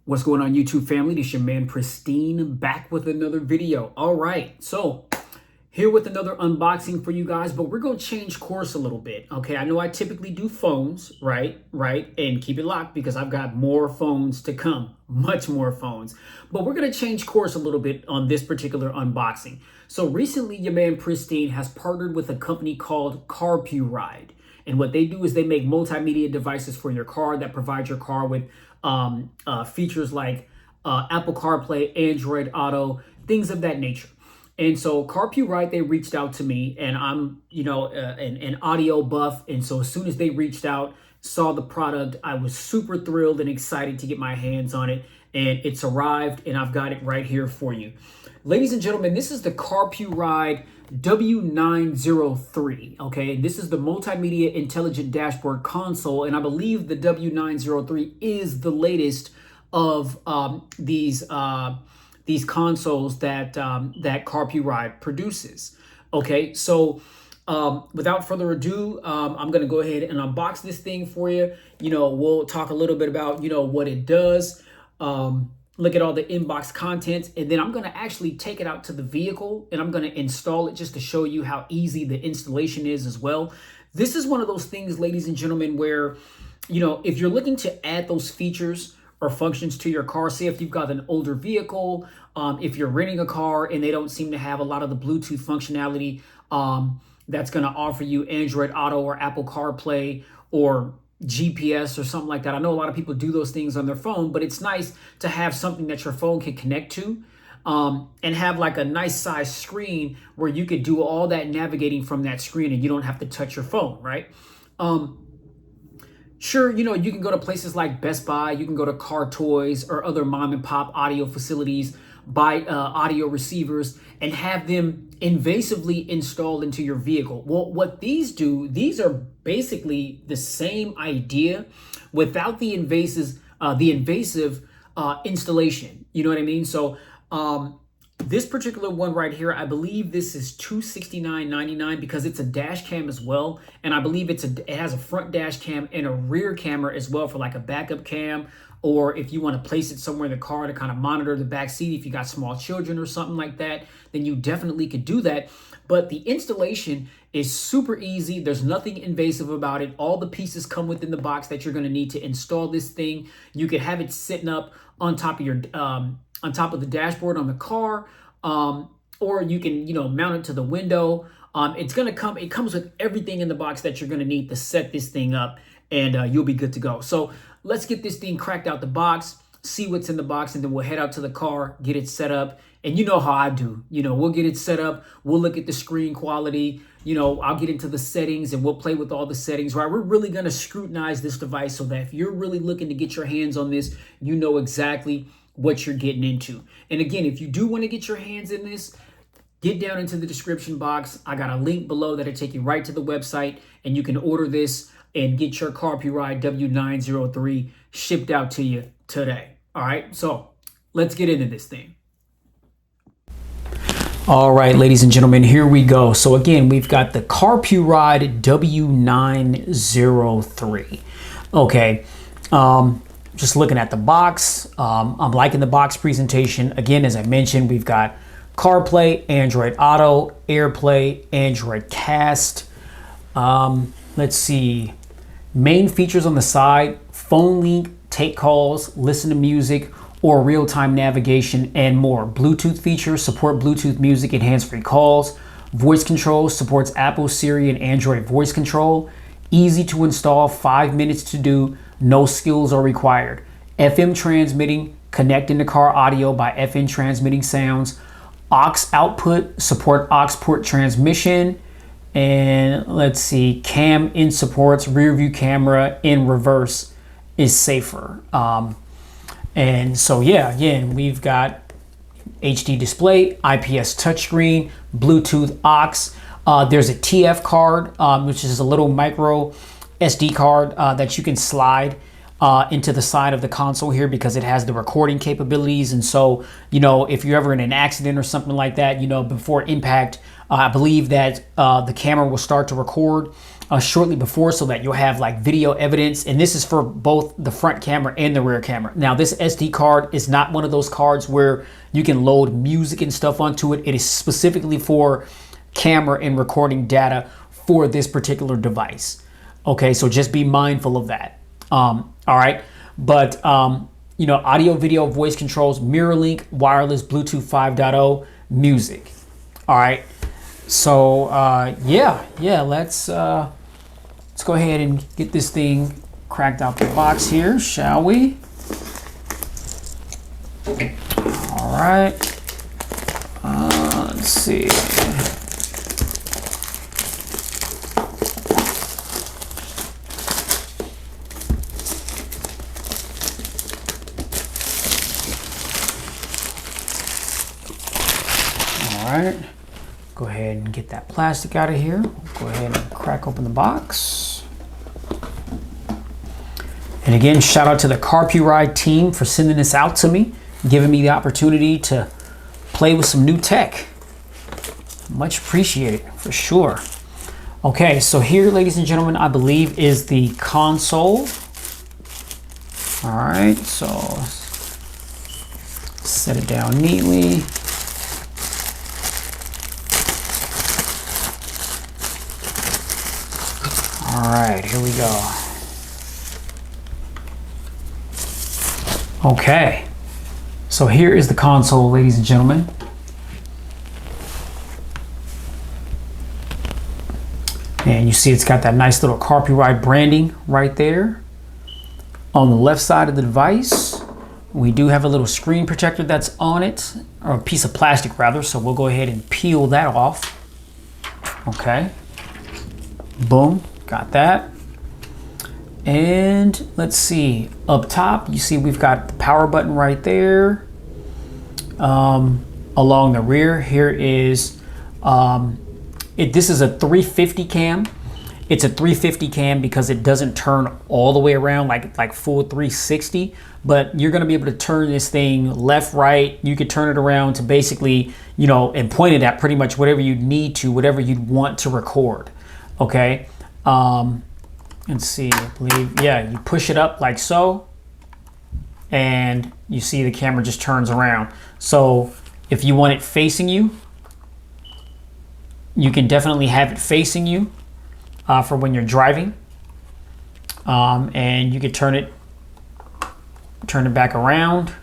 What's going on, YouTube family? This is your man Pristine back with another video. All right, so here with another unboxing for you guys, but we're going to change course a little bit. Okay, I know I typically do phones, right? And keep it locked because I've got more phones to come, much more phones. But we're going to change course a little bit on this particular unboxing. So recently, your man Pristine has partnered with a company called Carpuride. And what they do is they make multimedia devices for your car that provide your car with features like Apple Carplay, Android Auto, things of that nature. And so Carpuride, they reached out to me, and I'm, an audio buff. And so as soon as they reached out, saw the product, I was super thrilled and excited to get my hands on it. And it's arrived, and I've got it right here for you. Ladies and gentlemen, this is the Carpuride W903, okay? This is the Multimedia Intelligent Dashboard Console, and I believe the W903 is the latest of these consoles that Carpuride produces. Okay, so without further ado, I'm gonna go ahead and unbox this thing for you. We'll talk a little bit about what it does. Look at all the inbox contents, and then I'm going to actually take it out to the vehicle and I'm going to install it just to show you how easy the installation is as well. This is one of those things, ladies and gentlemen, where, if you're looking to add those features or functions to your car, say if you've got an older vehicle, if you're renting a car and they don't seem to have a lot of the Bluetooth functionality that's going to offer you Android Auto or Apple CarPlay or GPS or something like that. I know a lot of people do those things on their phone, but it's nice to have something that your phone can connect to and have like a nice size screen where you could do all that navigating from that screen and you don't have to touch your phone, right? Sure, you can go to places like Best Buy, you can go to Car Toys or other mom and pop audio facilities, buy audio receivers and have them invasively installed into your vehicle. Well, what these do, these are basically the same idea without the invasive installation. You know what I mean? So this particular one right here, I believe this is $269.99 because it's a dash cam as well. And I believe it has a front dash cam and a rear camera as well for like a backup cam, or if you want to place it somewhere in the car to kind of monitor the back seat, if you got small children or something like that, then you definitely could do that. But the installation is super easy. There's nothing invasive about it. All the pieces come within the box that you're going to need to install this thing. You could have it sitting up on top of your on top of the dashboard on the car, or you can mount it to the window. It comes with everything in the box that you're going to need to set this thing up, and you'll be good to go. So let's get this thing cracked out the box, see what's in the box, and then we'll head out to the car, get it set up. And you know how I do. We'll get it set up. We'll look at the screen quality. I'll get into the settings and we'll play with all the settings, right? We're really going to scrutinize this device so that if you're really looking to get your hands on this, you know exactly what you're getting into. And again, if you do want to get your hands in this, get down into the description box. I got a link below that'll take you right to the website, and you can order this and get your Carpuride W903 shipped out to you today. All right, so let's get into this thing. All right, ladies and gentlemen, here we go. So again, we've got the Carpuride W903. Okay, just looking at the box, I'm liking the box presentation. Again, as I mentioned, we've got CarPlay, Android Auto, AirPlay, Android Cast. Let's see. Main features on the side: phone link, take calls, listen to music, or real-time navigation, and more. Bluetooth features support Bluetooth music and hands-free calls. Voice control supports Apple, Siri, and Android voice control. Easy to install, 5 minutes to do, no skills are required. FM transmitting, connect in the car audio by FM transmitting sounds. Aux output, support aux port transmission. And let's see, cam in supports, rear view camera in reverse is safer. And so, yeah, again, we've got HD display, IPS touchscreen, Bluetooth aux. There's a TF card, which is a little micro SD card that you can slide into the side of the console here because it has the recording capabilities. And so, if you're ever in an accident or something like that, before impact, I believe that the camera will start to record shortly before, so that you'll have like video evidence. And this is for both the front camera and the rear camera. Now, this SD card is not one of those cards where you can load music and stuff onto it. It is specifically for camera and recording data for this particular device. Okay, so just be mindful of that. All right, but you know, audio, video, voice controls, mirror link, wireless, Bluetooth 5.0, music. All right, so yeah, let's go ahead and get this thing cracked out the box here, shall we? All right, let's see. All right, go ahead and get that plastic out of here. Go ahead and crack open the box. And again, shout out to the Carpuride team for sending this out to me, giving me the opportunity to play with some new tech. Much appreciated, for sure. Okay, so here, ladies and gentlemen, I believe is the console. All right, so set it down neatly. All right, here we go. Okay, so here is the console, ladies and gentlemen. And you see it's got that nice little Carpuride branding right there. On the left side of the device, we do have a little screen protector that's on it, or a piece of plastic rather, so we'll go ahead and peel that off. Okay, boom. Got that. And let's see, up top, you see we've got the power button right there. Along the rear, here is, this is a 350 cam. It's a 350 cam because it doesn't turn all the way around like full 360, but you're gonna be able to turn this thing left, right. You could turn it around to basically, you know, and point it at pretty much whatever you need to, whatever you'd want to record, okay? Let's see, I believe, yeah, you push it up like so, and you see the camera just turns around. So if you want it facing you, you can definitely have it facing you for when you're driving. And you could turn it back around,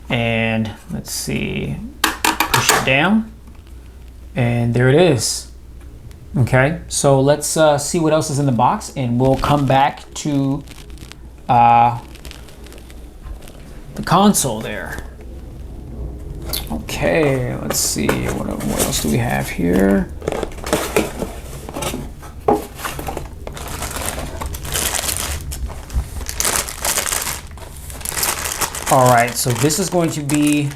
and let's see, push it down, and there it is. Okay, so let's see what else is in the box, and we'll come back to the console there. Okay, let's see, what else do we have here? All right, so this is going to be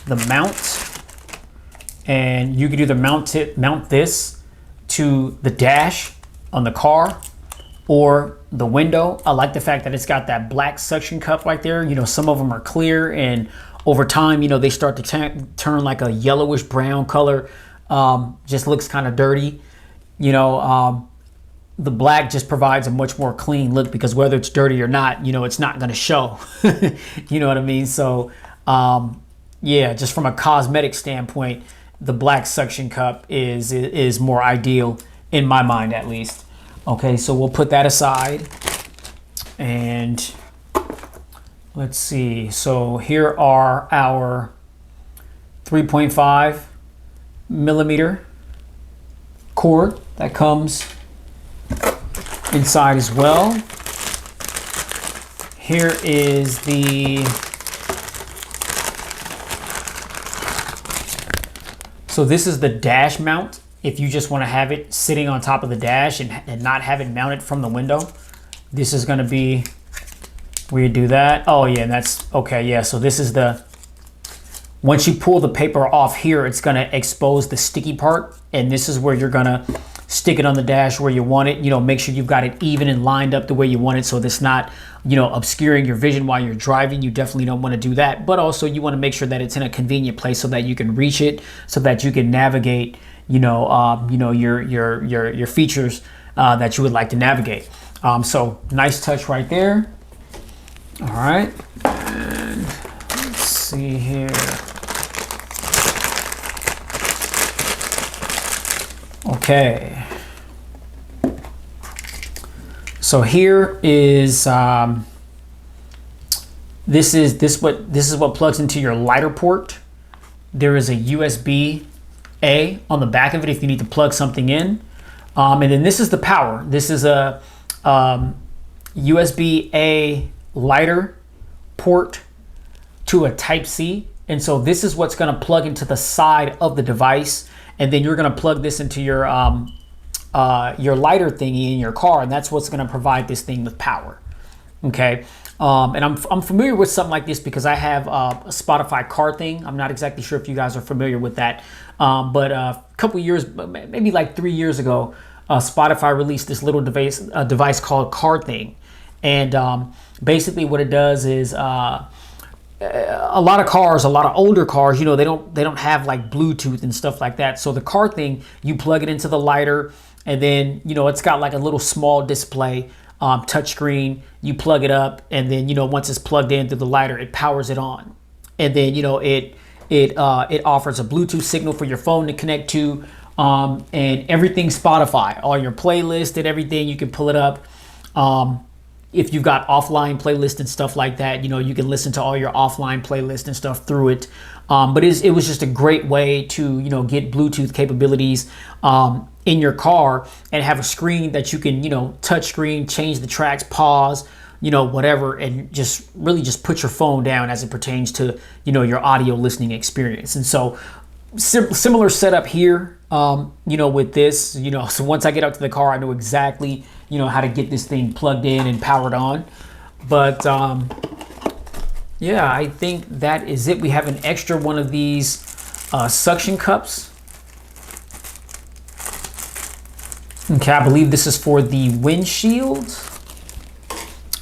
the mount. And you could either mount this to the dash on the car or the window. I like the fact that it's got that black suction cup right there. You know, some of them are clear, and over time, you know, they start to turn like a yellowish brown color. Just looks kind of dirty. You know, the black just provides a much more clean look, because whether it's dirty or not, you know, it's not going to show. You know what I mean? So, yeah, just from a cosmetic standpoint, the black suction cup is more ideal in my mind, at least. Okay, so we'll put that aside, and let's see. So here are our 3.5 millimeter cord that comes inside as well. Here is the So this is the dash mount. If you just want to have it sitting on top of the dash and not have it mounted from the window, this is going to be where you do that. Oh yeah, and that's okay. Yeah, so this is the, once you pull the paper off here, it's going to expose the sticky part, and this is where you're going to stick it on the dash where you want it. You know, make sure you've got it even and lined up the way you want it, so it's not, you know, obscuring your vision while you're driving. You definitely don't want to do that, but also you want to make sure that it's in a convenient place so that you can reach it, so that you can navigate, your features that you would like to navigate. So nice touch right there. All right, and let's see here. Okay. So here is this is what plugs into your lighter port. There is a USB-A on the back of it if you need to plug something in, and then this is the power. This is a USB-A lighter port to a Type-C, and so this is what's going to plug into the side of the device, and then you're going to plug this into your lighter thingy in your car, and that's what's going to provide this thing with power. Okay, and I'm familiar with something like this because I have a Spotify car thing. I'm not exactly sure if you guys are familiar with that, but a couple years, maybe like 3 years ago, Spotify released this little device called Car Thing, and basically what it does is a lot of cars, a lot of older cars, they don't have like Bluetooth and stuff like that. So the Car Thing, you plug it into the lighter, and then it's got like a little small display, touchscreen. You plug it up, and then once it's plugged in through the lighter, it powers it on, and then it offers a Bluetooth signal for your phone to connect to, and everything Spotify, all your playlists and everything. You can pull it up. If you've got offline playlists and stuff like that, you can listen to all your offline playlists and stuff through it. But it was just a great way to, get Bluetooth capabilities in your car and have a screen that you can, touch screen, change the tracks, pause, whatever, and just really just put your phone down as it pertains to, your audio listening experience. And so similar setup here, with this, so once I get out to the car, I know exactly, how to get this thing plugged in and powered on. But yeah, I think that is it. We have an extra one of these suction cups. Okay, I believe this is for the windshield.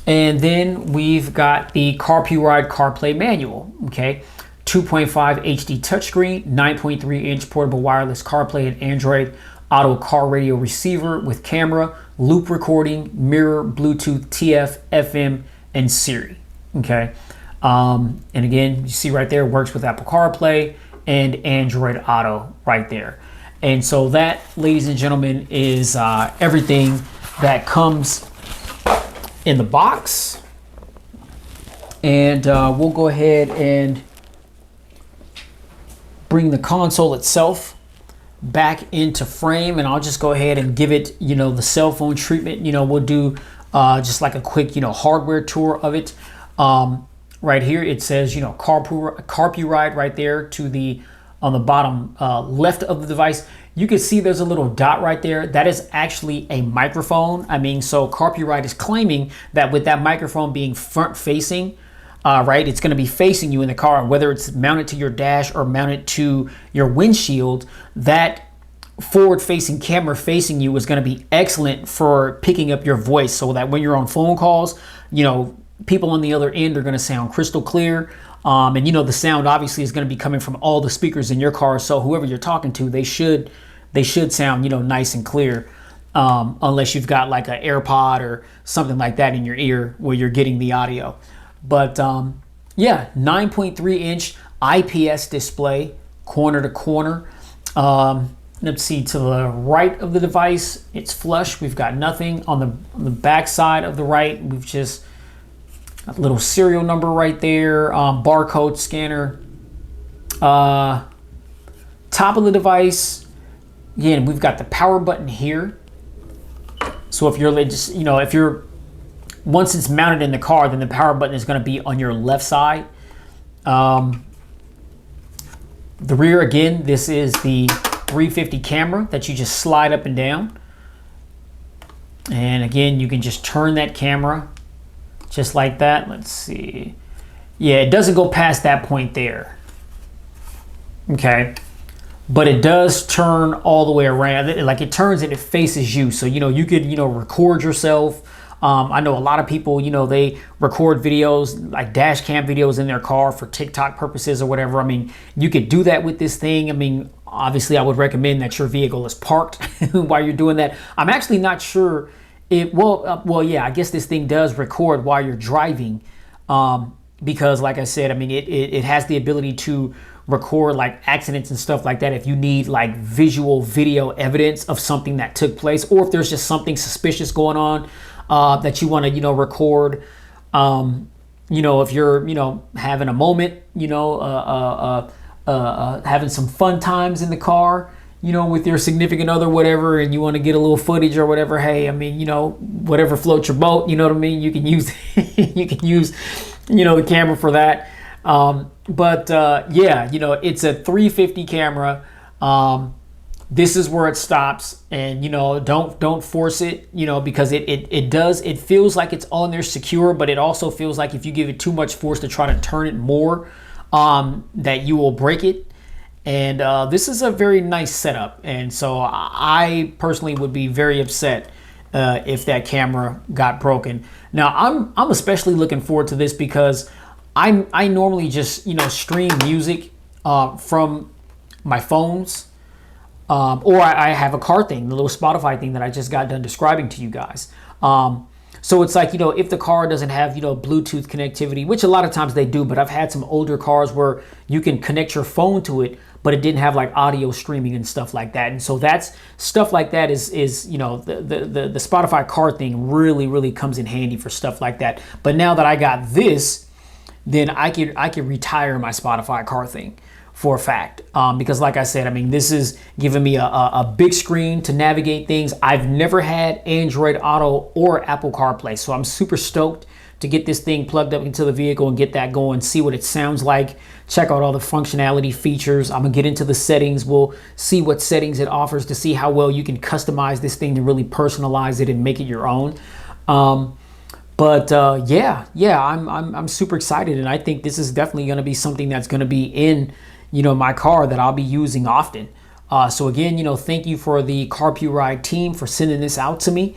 And then we've got the Carpuride CarPlay manual. Okay, 2.5 HD touchscreen, 9.3 inch portable wireless CarPlay and Android Auto car radio receiver with camera, loop recording, mirror, Bluetooth, TF, FM, and Siri. Okay, and again, you see right there, works with Apple CarPlay and Android Auto right there. And so that, ladies and gentlemen, is everything that comes in the box. And we'll go ahead and bring the console itself back into frame, and I'll just go ahead and give it, the cell phone treatment. We'll do just like a quick, hardware tour of it. Right here, it says, Carpuride right there on the bottom left of the device. You can see there's a little dot right there. That is actually a microphone. So Carpuride is claiming that with that microphone being front facing, right, it's going to be facing you in the car, whether it's mounted to your dash or mounted to your windshield. That forward-facing camera facing you is going to be excellent for picking up your voice, so that when you're on phone calls, people on the other end are going to sound crystal clear. And the sound obviously is going to be coming from all the speakers in your car. So whoever you're talking to, they should sound nice and clear, unless you've got like an AirPod or something like that in your ear where you're getting the audio. But yeah, 9.3 inch IPS display, corner to corner. Let's see, to the right of the device, it's flush. We've got nothing. On the back side of the right, we've just a little serial number right there, barcode scanner. Top of the device, again, we've got the power button here. So if you're just, once it's mounted in the car, then the power button is going to be on your left side. The rear, again, this is the 350 camera that you just slide up and down. And again, you can just turn that camera just like that. Let's see. Yeah, it doesn't go past that point there. Okay. But it does turn all the way around. Like it turns and it faces you. So, you could, record yourself. I know a lot of people, they record videos, like dash cam videos in their car for TikTok purposes or whatever. You could do that with this thing. obviously I would recommend that your vehicle is parked while you're doing that. I'm actually not sure it, well, yeah, I guess this thing does record while you're driving. Because like I said, I mean, it has the ability to record like accidents and stuff like that if you need like visual video evidence of something that took place, or if there's just something suspicious going on that you want to, you know, record. You know, if you're, you know, having a moment, you know, having some fun times in the car, you know, with your significant other, whatever, and you want to get a little footage or whatever, hey, I mean, you know, whatever floats your boat, you know what I mean? You can use, you can use, you know, the camera for that. Yeah, you know, it's a 350 camera. This is where it stops, and, you know, don't force it, you know, because it feels like it's on there secure, but it also feels like if you give it too much force to try to turn it more, that you will break it. And this is a very nice setup, and so I personally would be very upset if that camera got broken. Now I'm especially looking forward to this because I normally just, you know, stream music from my phones, or I have a car thing, the little Spotify thing that I just got done describing to you guys. So it's like, you know, if the car doesn't have, you know, Bluetooth connectivity, which a lot of times they do, but I've had some older cars where you can connect your phone to it, but it didn't have like audio streaming and stuff like that. And so that's stuff like that is, you know, the Spotify car thing really comes in handy for stuff like that. But now that I got this, then I can retire my Spotify car thing for a fact. Because like I said, I mean, this is giving me a big screen to navigate things. I've never had Android Auto or Apple CarPlay, so I'm super stoked to get this thing plugged up into the vehicle and get that going, see what it sounds like, check out all the functionality features. I'm gonna get into the settings. We'll see what settings it offers to see how well you can customize this thing to really personalize it and make it your own. Yeah, I'm super excited, and I think this is definitely gonna be something that's gonna be in, you know, my car that I'll be using often. So again, you know, thank you for the Carpuride team for sending this out to me.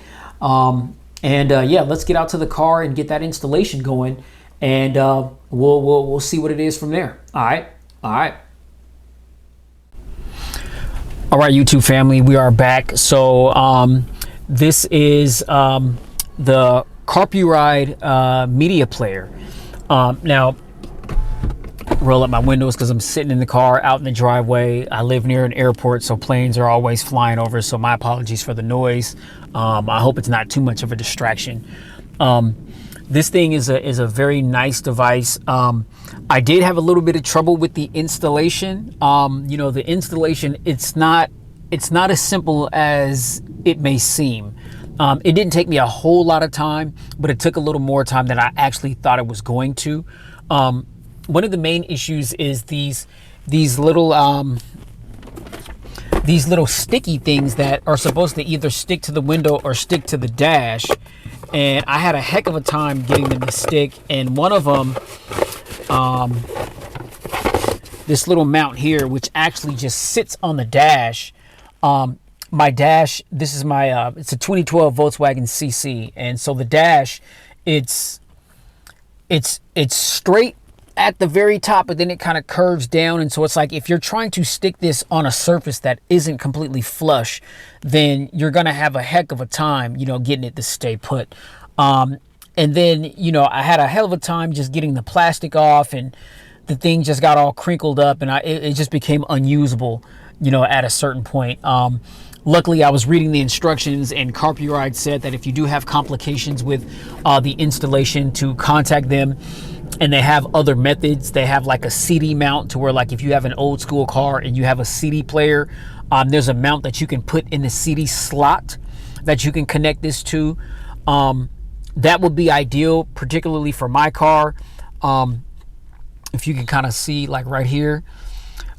Yeah, let's get out to the car and get that installation going, and we'll see what it is from there. All right. YouTube family, we are back. So this is the Carpuride media player. Now, roll up my windows because I'm sitting in the car out in the driveway. I live near an airport, so planes are always flying over, so my apologies for the noise. I hope it's not too much of a distraction. This thing is a very nice device. I did have a little bit of trouble with the installation. You know, the installation, it's not as simple as it may seem. It didn't take me a whole lot of time, but it took a little more time than I actually thought it was going to. One of the main issues is these little sticky things that are supposed to either stick to the window or stick to the dash, and I had a heck of a time getting them to stick. And one of them, this little mount here, which actually just sits on the dash. My dash, this is my it's a 2012 Volkswagen CC, and so the dash, it's straight at the very top, but then it kind of curves down, and so it's like if you're trying to stick this on a surface that isn't completely flush, then you're gonna have a heck of a time, you know, getting it to stay put. And then, you know, I had a hell of a time just getting the plastic off, and the thing just got all crinkled up, and it just became unusable, you know, at a certain point. Luckily, I was reading the instructions, and Carpuride said that if you do have complications with the installation, to contact them. And they have other methods. They have like a CD mount to where, like, if you have an old school car and you have a CD player, there's a mount that you can put in the CD slot that you can connect this to. That would be ideal, particularly for my car. If you can kind of see, like right here.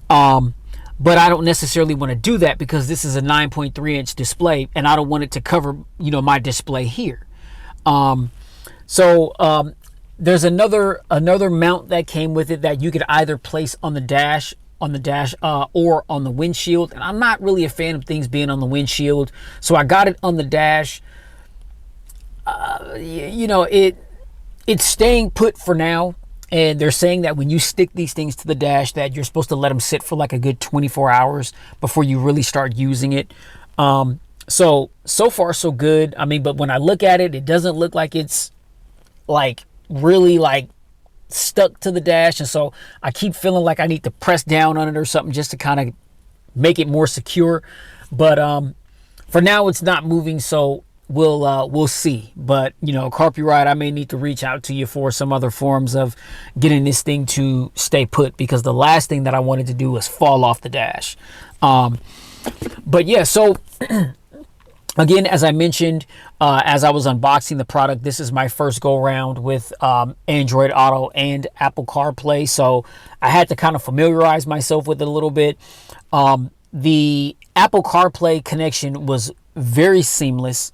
But I don't necessarily want to do that because this is a 9.3 inch display, and I don't want it to cover, you know, my display here. There's another mount that came with it that you could either place on the dash, or on the windshield. And I'm not really a fan of things being on the windshield, so I got it on the dash. You know, it's staying put for now. And they're saying that when you stick these things to the dash, that you're supposed to let them sit for like a good 24 hours before you really start using it. So far so good. I mean, but when I look at it, it doesn't look like it's like really like stuck to the dash. And so I keep feeling like I need to press down on it or something just to kind of make it more secure. But for now, it's not moving. So we'll see. But, you know, Carpuride, I may need to reach out to you for some other forms of getting this thing to stay put, because the last thing that I wanted to do was fall off the dash. But yeah, so again, as I mentioned, as I was unboxing the product, this is my first go around with Android Auto and Apple CarPlay. So I had to kind of familiarize myself with it a little bit. The Apple CarPlay connection was very seamless.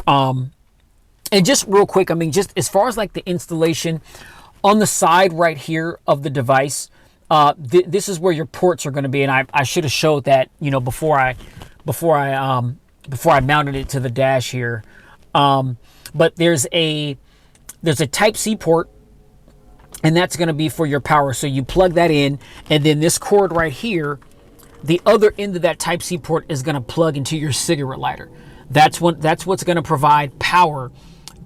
And just real quick, I mean, just as far as like the installation on the side right here of the device, this is where your ports are going to be. And I should have showed that, you know, before I mounted it to the dash here. But there's a Type-C port, and that's going to be for your power. So you plug that in, and then this cord right here, the other end of that Type-C port is going to plug into your cigarette lighter. That's what's going to provide power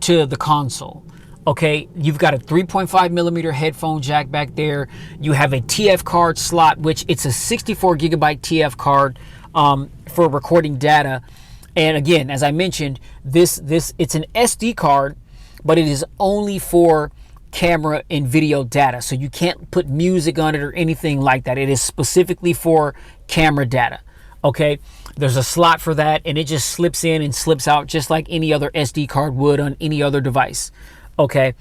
to the console. Okay, you've got a 3.5 millimeter headphone jack back there. You have a TF card slot, which it's a 64 gigabyte TF card for recording data. And again, as I mentioned, it's an SD card, but it is only for camera and video data. So you can't put music on it or anything like that. It is specifically for camera data. Okay, there's a slot for that, and it just slips in and slips out just like any other SD card would on any other device. Okay,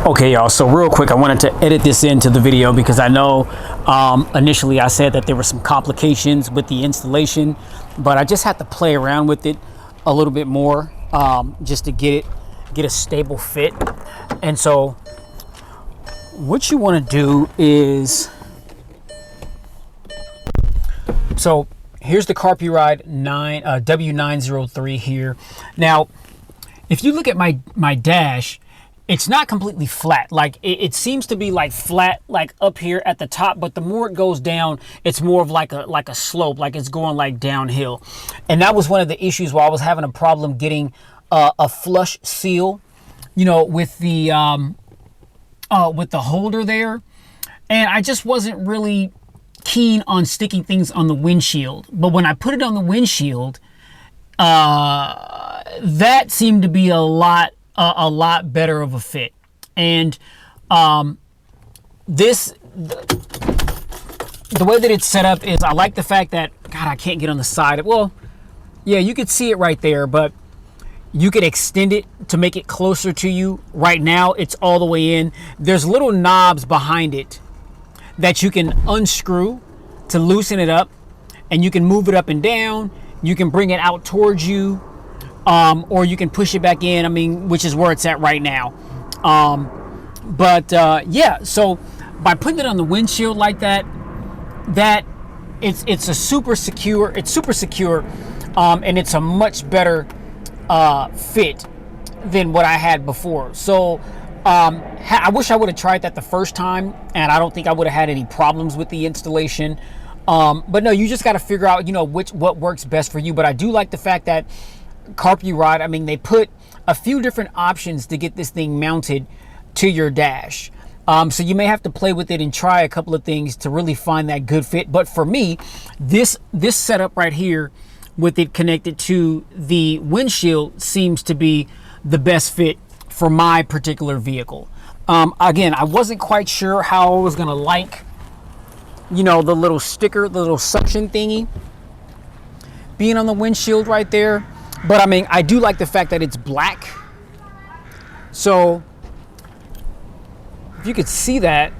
okay, y'all, so real quick, I wanted to edit this into the video because I know initially I said that there were some complications with the installation, but I just had to play around with it a little bit more just to get a stable fit. And so what you want to do is, so here's the Carpuride W903 here. Now, if you look at my dash, it's not completely flat. Like it seems to be like flat, like up here at the top, but the more it goes down, it's more of like a slope, like it's going like downhill. And that was one of the issues where I was having a problem getting a flush seal, you know, with the holder there. And I just wasn't really keen on sticking things on the windshield. But when I put it on the windshield, that seemed to be a lot better of a fit. And the way that it's set up is, I like the fact that, God, I can't get on the side. Well, yeah, you could see it right there, but you could extend it to make it closer to you. Right now, it's all the way in. There's little knobs behind it that you can unscrew to loosen it up, and you can move it up and down. You can bring it out towards you, or you can push it back in. I mean, which is where it's at right now. Yeah, so by putting it on the windshield like that, it's super secure, and it's a much better fit than what I had before. So I wish I would have tried that the first time, and I don't think I would have had any problems with the installation. But no, you just got to figure out, you know, what works best for you. But I do like the fact that Carpuride, I mean, they put a few different options to get this thing mounted to your dash. So you may have to play with it and try a couple of things to really find that good fit. But for me, this setup right here with it connected to the windshield seems to be the best fit for my particular vehicle. Again, I wasn't quite sure how I was gonna like, you know, the little sticker, the little suction thingy being on the windshield right there. But I mean, I do like the fact that it's black. So if you could see that,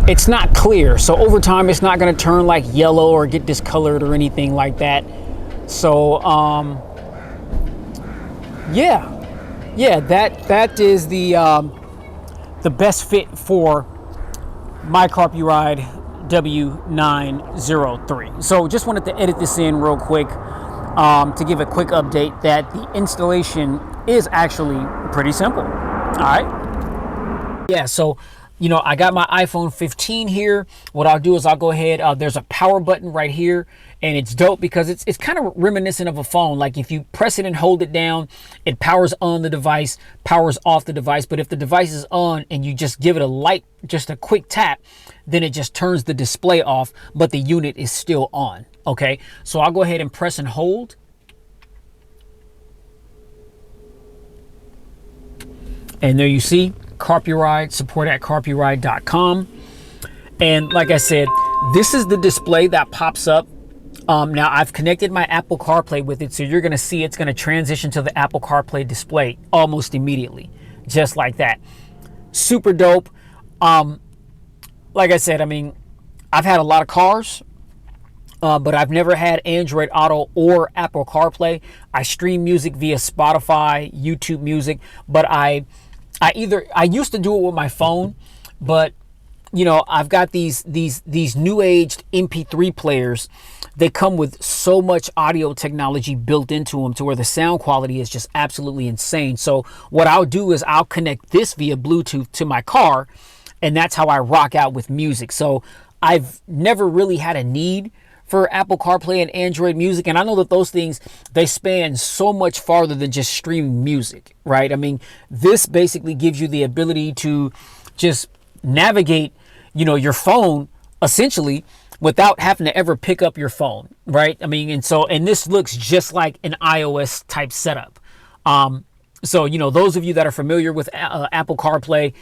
it's not clear. So over time, it's not going to turn like yellow or get discolored or anything like that. So yeah, that is the best fit for my Carpuride W903. So just wanted to edit this in real quick to give a quick update that the installation is actually pretty simple. All right. Yeah, so I got my iPhone 15 here. What I'll do is I'll go ahead, there's a power button right here, and it's dope because it's kind of reminiscent of a phone. Like if you press it and hold it down, it powers on the device, powers off the device. But if the device is on and you just give it just a quick tap, then it just turns the display off, but the unit is still on. Okay, so I'll go ahead and press and hold. And there you see, Carpuride, support at carpuride.com. And like I said, this is the display that pops up. Now I've connected my Apple CarPlay with it, so you're going to see it's going to transition to the Apple CarPlay display almost immediately, just like that. Super dope. Like I said, I mean, I've had a lot of cars, but I've never had Android Auto or Apple CarPlay. I stream music via Spotify, YouTube Music, but I used to do it with my phone, but I've got these new aged MP3 players. They come with so much audio technology built into them to where the sound quality is just absolutely insane. So what I'll do is I'll connect this via Bluetooth to my car, and that's how I rock out with music. So I've never really had a need for Apple CarPlay and Android Music. And I know that those things, they span so much farther than just streaming music, right? I mean, this basically gives you the ability to just navigate, your phone essentially without having to ever pick up your phone, right? I mean, and this looks just like an iOS type setup. So, those of you that are familiar with Apple CarPlay,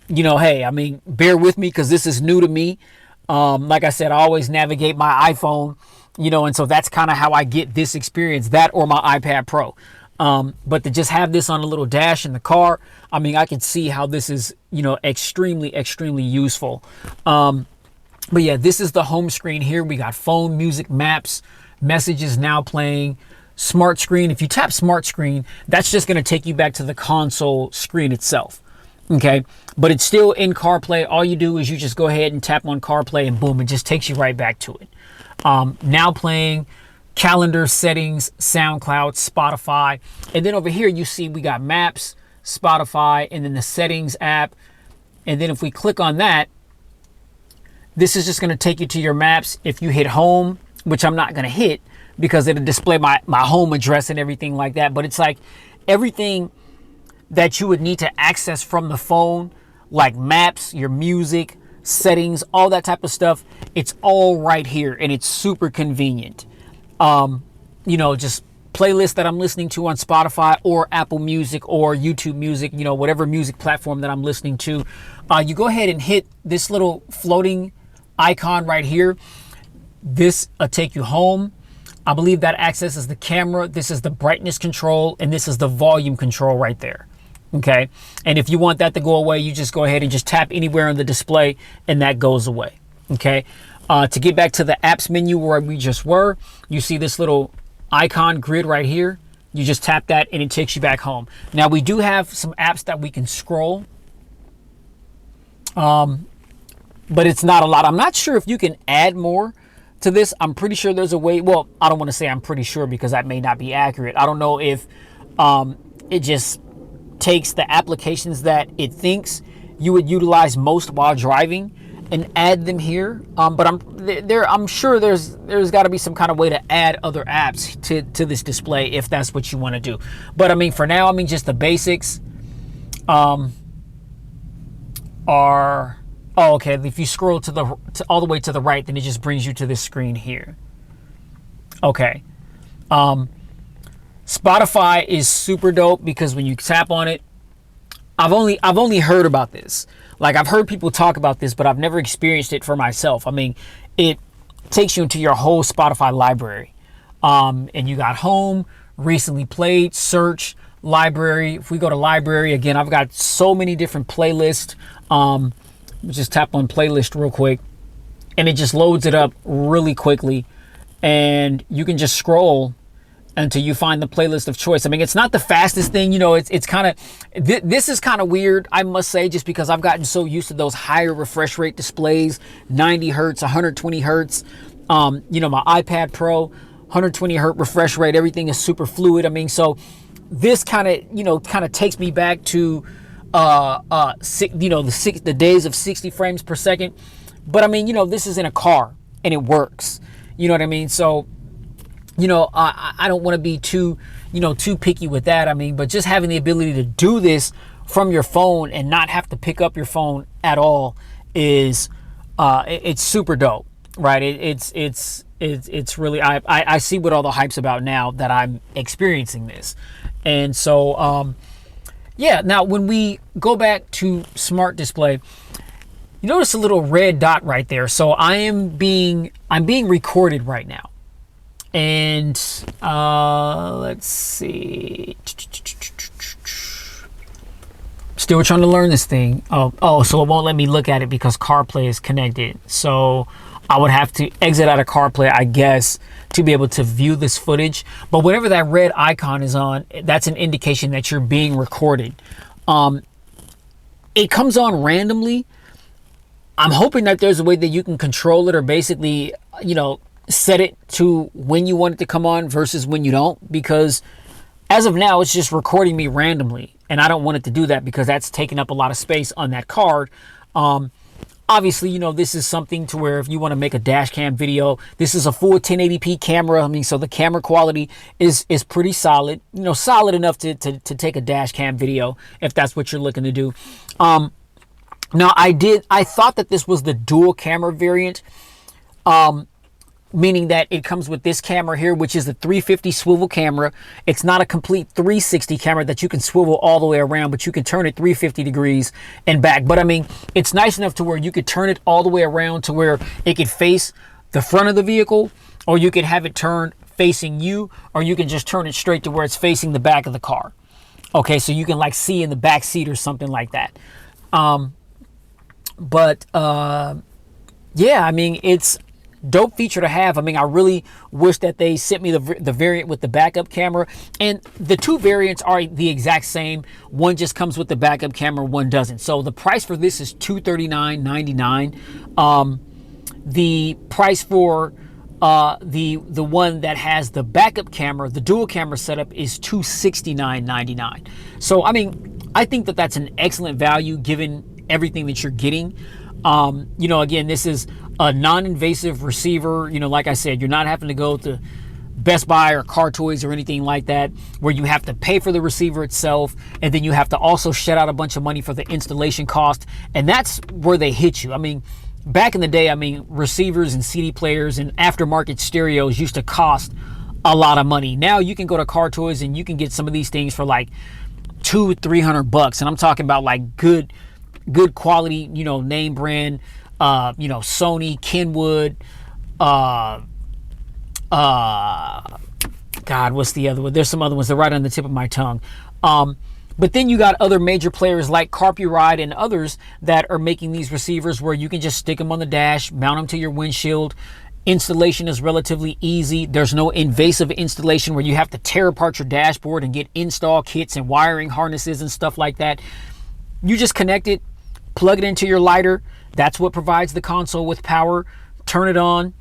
hey, I mean, bear with me because this is new to me. Like I said, I always navigate my iPhone, and so that's kind of how I get this experience, that or my iPad Pro. But to just have this on a little dash in the car, I mean, I can see how this is, extremely, extremely useful. But yeah, this is the home screen here. We got phone, music, maps, messages now playing, smart screen. If you tap smart screen, that's just going to take you back to the console screen itself. Okay, but it's still in CarPlay. All you do is you just go ahead and tap on CarPlay and boom, it just takes you right back to it. Now playing, calendar, settings, SoundCloud, Spotify. And then over here, you see we got maps, Spotify, and then the settings app. And then if we click on that, this is just going to take you to your maps. If you hit home, which I'm not going to hit because it'll display my home address and everything like that. But it's like everything that you would need to access from the phone, like maps, your music, settings, all that type of stuff. It's all right here and it's super convenient. Just playlists that I'm listening to on Spotify or Apple Music or YouTube Music, whatever music platform that I'm listening to. You go ahead and hit this little floating icon right here. This will take you home. I believe that accesses the camera. This is the brightness control, and this is the volume control right there. Okay, and if you want that to go away, you just go ahead and just tap anywhere on the display and that goes away. Okay, to get back to the apps menu where we just were, you see this little icon grid right here. You just tap that and it takes you back home. Now we do have some apps that we can scroll, but it's not a lot. I'm not sure if you can add more to this. I'm pretty sure there's a way. Well, I don't want to say I'm pretty sure because that may not be accurate. I don't know if it just takes the applications that it thinks you would utilize most while driving and add them here. But I'm sure there's got to be some kind of way to add other apps to this display if that's what you want to do. But I mean, for now, I mean, just the basics are. Oh, okay. If you scroll all the way to the right, then it just brings you to this screen here. Okay. Spotify is super dope because when you tap on it, I've only heard about this. Like I've heard people talk about this, but I've never experienced it for myself. I mean, it takes you into your whole Spotify library. And you got home, recently played, search, library. If we go to library again, I've got so many different playlists. Just tap on playlist real quick and it just loads it up really quickly. And you can just scroll until you find the playlist of choice. I mean, it's not the fastest thing, you know, it's kind of, this is kind of weird, I must say, just because I've gotten so used to those higher refresh rate displays, 90 hertz, 120 hertz. You know, my iPad Pro, 120 hertz refresh rate, everything is super fluid. I mean, so this kind of, you know, takes me back to, you know, the days of 60 frames per second. But I mean, you know, this is in a car and it works. You know what I mean? So, you know, I don't want to be too, you know, too picky with that. I mean, but just having the ability to do this from your phone and not have to pick up your phone at all is, it's super dope, right? It's really, I see what all the hype's about now that I'm experiencing this. And so, yeah, now when we go back to Smart Display, you notice a little red dot right there. So I'm being recorded right now. And let's see. Still trying to learn this thing. Oh, so it won't let me look at it because CarPlay is connected. So I would have to exit out of CarPlay, I guess, to be able to view this footage. But whenever that red icon is on, that's an indication that you're being recorded. It comes on randomly. I'm hoping that there's a way that you can control it, or basically, you know, set it to when you want it to come on versus when you don't, because as of now, it's just recording me randomly. And I don't want it to do that because that's taking up a lot of space on that card. Obviously, you know, this is something to where if you want to make a dash cam video, this is a full 1080p camera. I mean, so the camera quality is pretty solid, you know, solid enough to take a dash cam video if that's what you're looking to do. Now I thought that this was the dual camera variant, meaning that it comes with this camera here, which is the 350 swivel camera. It's not a complete 360 camera that you can swivel all the way around, but you can turn it 350 degrees and back. But I mean, it's nice enough to where you could turn it all the way around to where it could face the front of the vehicle, or you could have it turned facing you, or you can just turn it straight to where it's facing the back of the car. Okay, so you can like see in the back seat or something like that. Yeah, I mean, it's dope feature to have. I mean, I really wish that they sent me the variant with the backup camera, and the two variants are the exact same. One just comes with the backup camera, one doesn't. So the price for this is $239.99. The price for the one that has the backup camera, the dual camera setup, is $269.99. So I mean, I think that that's an excellent value given everything that you're getting. You know, again, this is a non-invasive receiver. You know, like I said, you're not having to go to Best Buy or Car Toys or anything like that, where you have to pay for the receiver itself, and then you have to also shed out a bunch of money for the installation cost. And that's where they hit you. I mean, back in the day, I mean, receivers and CD players and aftermarket stereos used to cost a lot of money. Now you can go to Car Toys and you can get some of these things for like $200-300, and I'm talking about like good quality, you know, name brand, you know, Sony, Kenwood, God, what's the other one? There's some other ones that are right on the tip of my tongue. But then you got other major players like Carpuride and others that are making these receivers where you can just stick them on the dash, mount them to your windshield. Installation is relatively easy. There's no invasive installation where you have to tear apart your dashboard and get install kits and wiring harnesses and stuff like that. You just connect it, plug it into your lighter. That's what provides the console with power. Turn it on,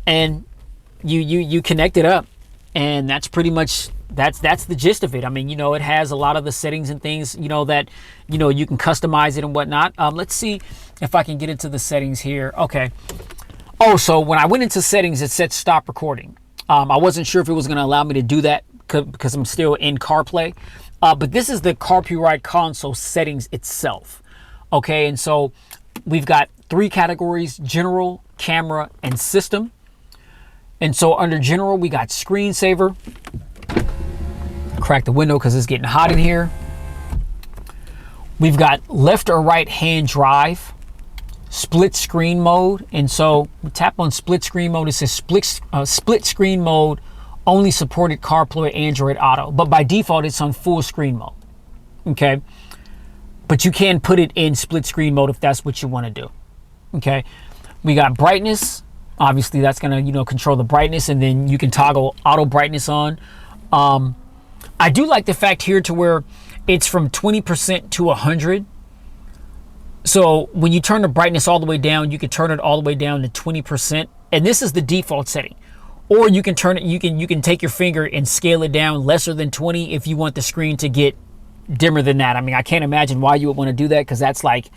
and you connect it up, and that's pretty much that's the gist of it. I mean, you know, it has a lot of the settings and things, you know, that, you know, you can customize it and whatnot. Let's see if I can get into the settings here. Okay. Oh, so when I went into settings, it said stop recording. I wasn't sure if it was going to allow me to do that because I'm still in CarPlay. But this is the Carpuride console settings itself. Okay, and so we've got 3 categories: general, camera, and system. And so under general, we got screensaver. Crack the window because it's getting hot in here. We've got left or right hand drive, split screen mode. And so we tap on split screen mode. It says split screen mode only supported CarPlay Android Auto, but by default it's on full screen mode. Okay, but you can put it in split screen mode if that's what you want to do. Okay, we got brightness Obviously, that's going to, you know, control the brightness, and then you can toggle auto brightness on. I do like the fact here to where it's from 20% to 100. So when you turn the brightness all the way down, you can turn it all the way down to 20%. And this is the default setting. Or you can turn it, you can take your finger and scale it down lesser than 20 if you want the screen to get dimmer than that. I mean, I can't imagine why you would want to do that, because that's like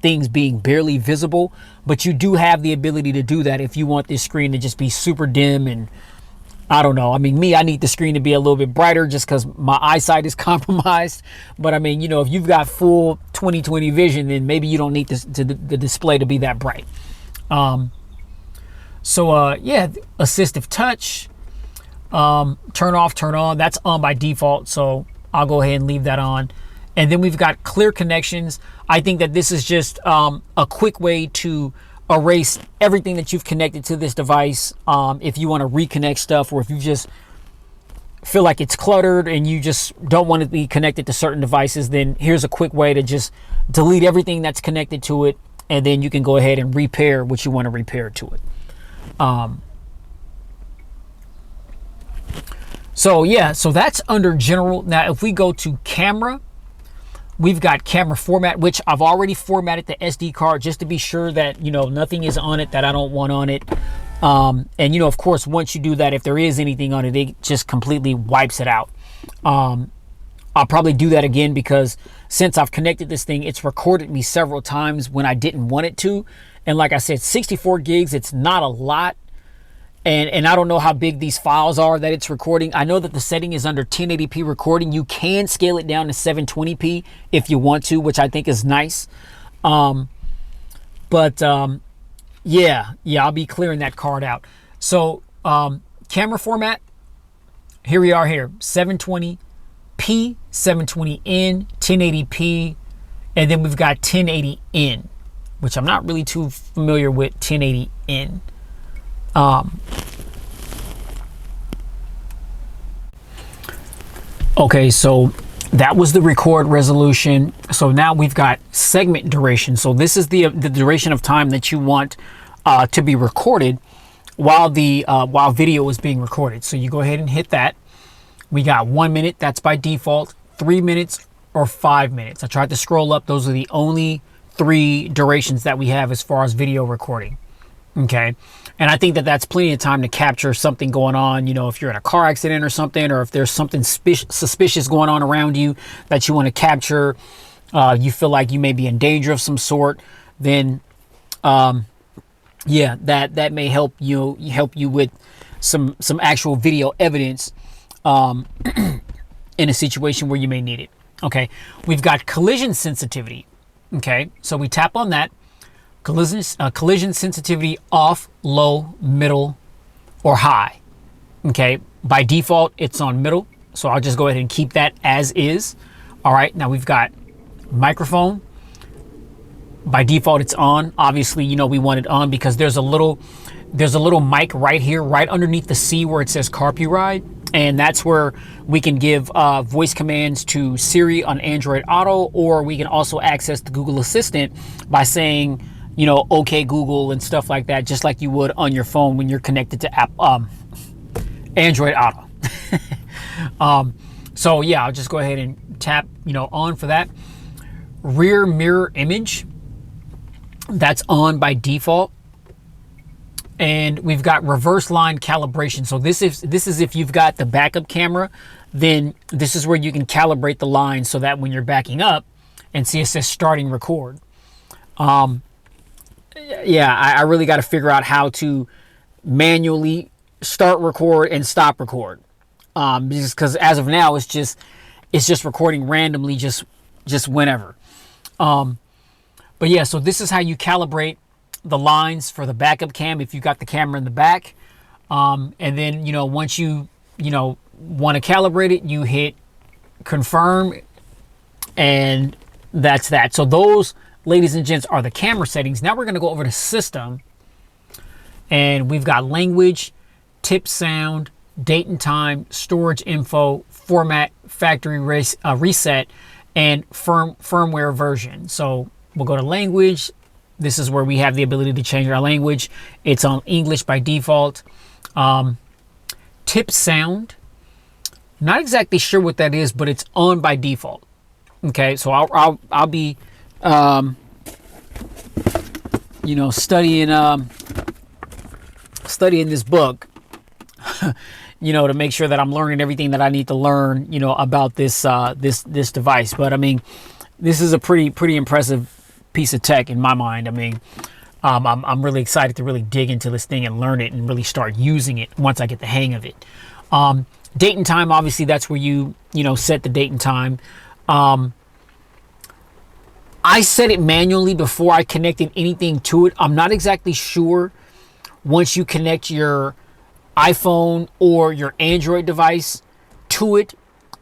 things being barely visible. But you do have the ability to do that if you want this screen to just be super dim. And I don't know. I mean, I need the screen to be a little bit brighter just because my eyesight is compromised. But I mean, you know, if you've got full 20/20 vision, then maybe you don't need the display to be that bright. Yeah, assistive touch, turn off, turn on. That's on by default, so I'll go ahead and leave that on. And then we've got clear connections. I think that this is just a quick way to erase everything that you've connected to this device. If you want to reconnect stuff, or if you just feel like it's cluttered and you just don't want to be connected to certain devices, then here's a quick way to just delete everything that's connected to it, and then you can go ahead and repair what you want to repair to it. So yeah, so that's under general. Now if we go to camera, we've got camera format, which I've already formatted the SD card just to be sure that, you know, nothing is on it that I don't want on it. And, you know, of course, once you do that, if there is anything on it, it just completely wipes it out. I'll probably do that again, because since I've connected this thing, it's recorded me several times when I didn't want it to. And like I said, 64 gigs, it's not a lot. And I don't know how big these files are that it's recording. I know that the setting is under 1080p recording. You can scale it down to 720p if you want to, which I think is nice. Yeah, I'll be clearing that card out. So camera format, here we are here, 720p, 720n, 1080p, and then we've got 1080n, which I'm not really too familiar with 1080n. Okay, so that was the record resolution. So now we've got segment duration. So this is the duration of time that you want to be recorded while video is being recorded. So you go ahead and hit that. We got 1 minute, that's by default, 3 minutes, or 5 minutes. I tried to scroll up. Those are the only 3 durations that we have as far as video recording. Okay, and I think that that's plenty of time to capture something going on, you know, if you're in a car accident or something, or if there's something suspicious going on around you that you want to capture, you feel like you may be in danger of some sort, then yeah, that may help you with some actual video evidence in a situation where you may need it. Okay, we've got collision sensitivity. Okay, so we tap on that. Collision sensitivity off, low, middle, or high. Okay, by default it's on middle, so I'll just go ahead and keep that as is. All right, now we've got microphone. By default it's on. Obviously, you know, we want it on because there's a little mic right here, right underneath the C where it says Carpuride, and that's where we can give voice commands to Siri on Android Auto, or we can also access the Google Assistant by saying, you know, okay Google and stuff like that, just like you would on your phone when you're connected to Android Auto. So yeah, I'll just go ahead and tap, you know, on for that. Rear mirror image, that's on by default. And we've got reverse line calibration. So this is if you've got the backup camera, then this is where you can calibrate the line so that when you're backing up and see it says starting record. Yeah, I really got to figure out how to manually start record and stop record. Because as of now, it's just recording randomly, just whenever. But yeah, so this is how you calibrate the lines for the backup cam if you got the camera in the back. And then, you know, once you want to calibrate it, you hit confirm, and that's that. So those, ladies and gents, are the camera settings. Now we're going to go over to system, and we've got language, tip sound, date and time, storage info, format, factory reset, and firmware version. So we'll go to language. This is where we have the ability to change our language. It's on English by default. Tip sound. Not exactly sure what that is, but it's on by default. Okay, so I'll be you know, studying this book, you know, to make sure that I'm learning everything that I need to learn, you know, about this this device. But I mean, this is a pretty impressive piece of tech in my mind. I mean, I'm really excited to really dig into this thing and learn it and really start using it once I get the hang of it. Date and time, obviously, that's where you know, set the date and time. I set it manually before I connected anything to it. I'm not exactly sure once you connect your iPhone or your Android device to it,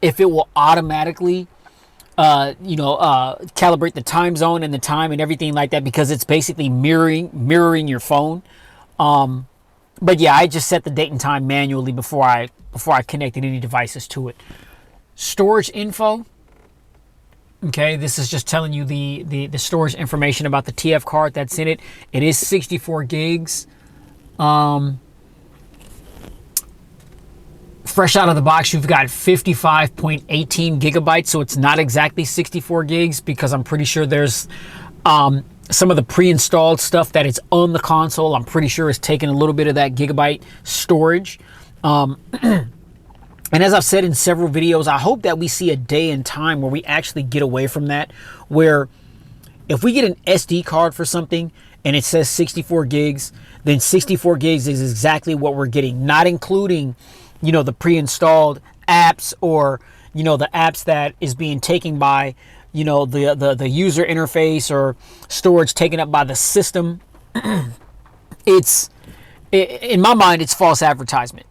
if it will automatically, you know, calibrate the time zone and the time and everything like that, because it's basically mirroring your phone. But yeah, I just set the date and time manually before I connected any devices to it. Storage info. Okay, this is just telling you the storage information about the TF card that's in it. It is 64 gigs. Fresh out of the box, you've got 55.18 gigabytes, so it's not exactly 64 gigs, because I'm pretty sure there's some of the pre-installed stuff that is on the console. I'm pretty sure it's taking a little bit of that gigabyte storage. And as I've said in several videos, I hope that we see a day and time where we actually get away from that, where if we get an SD card for something and it says 64 gigs, then 64 gigs is exactly what we're getting, not including, you know, the pre-installed apps, or, you know, the apps that is being taken by, you know, the user interface, or storage taken up by the system. In my mind, it's false advertisement.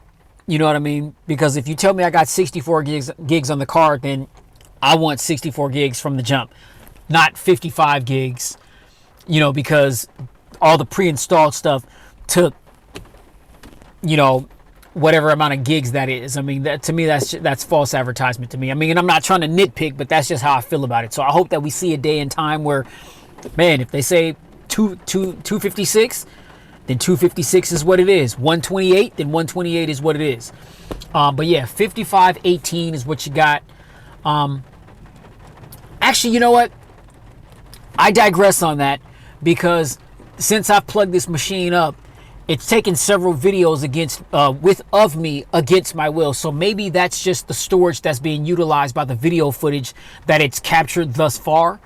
You know what I mean? Because if you tell me I got 64 gigs on the card, then I want 64 gigs from the jump, not 55 gigs, you know, because all the pre-installed stuff took, you know, whatever amount of gigs that is. I mean, that, to me, that's false advertisement to me. I mean, and I'm not trying to nitpick, but that's just how I feel about it. So I hope that we see a day and time where, man, if they say 256, then 256 is what it is. 128, then 128 is what it is. But yeah, 5518 is what you got. Actually, you know what? I digress on that, because since I've plugged this machine up, it's taken several videos of me against my will. So maybe that's just the storage that's being utilized by the video footage that it's captured thus far.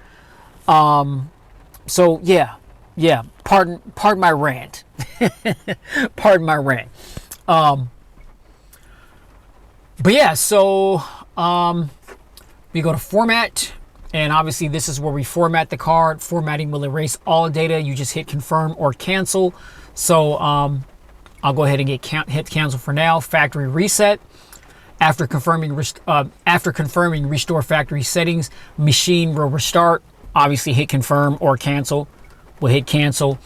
So yeah, pardon my rant. Pardon my rant. But yeah, so we go to format, and obviously this is where we format the card. Formatting will erase all data. You just hit confirm or cancel. So I'll go ahead and hit cancel for now. Factory reset. After confirming restore factory settings, machine will restart. Obviously hit confirm or cancel. We'll hit cancel.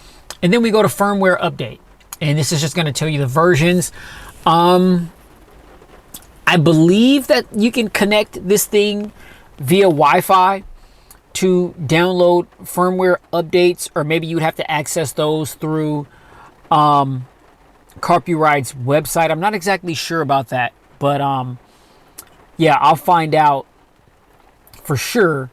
And then we go to firmware update. And this is just going to tell you the versions. I believe that you can connect this thing via Wi-Fi to download firmware updates, or maybe you'd have to access those through Carpuride's website. I'm not exactly sure about that, but yeah, I'll find out for sure.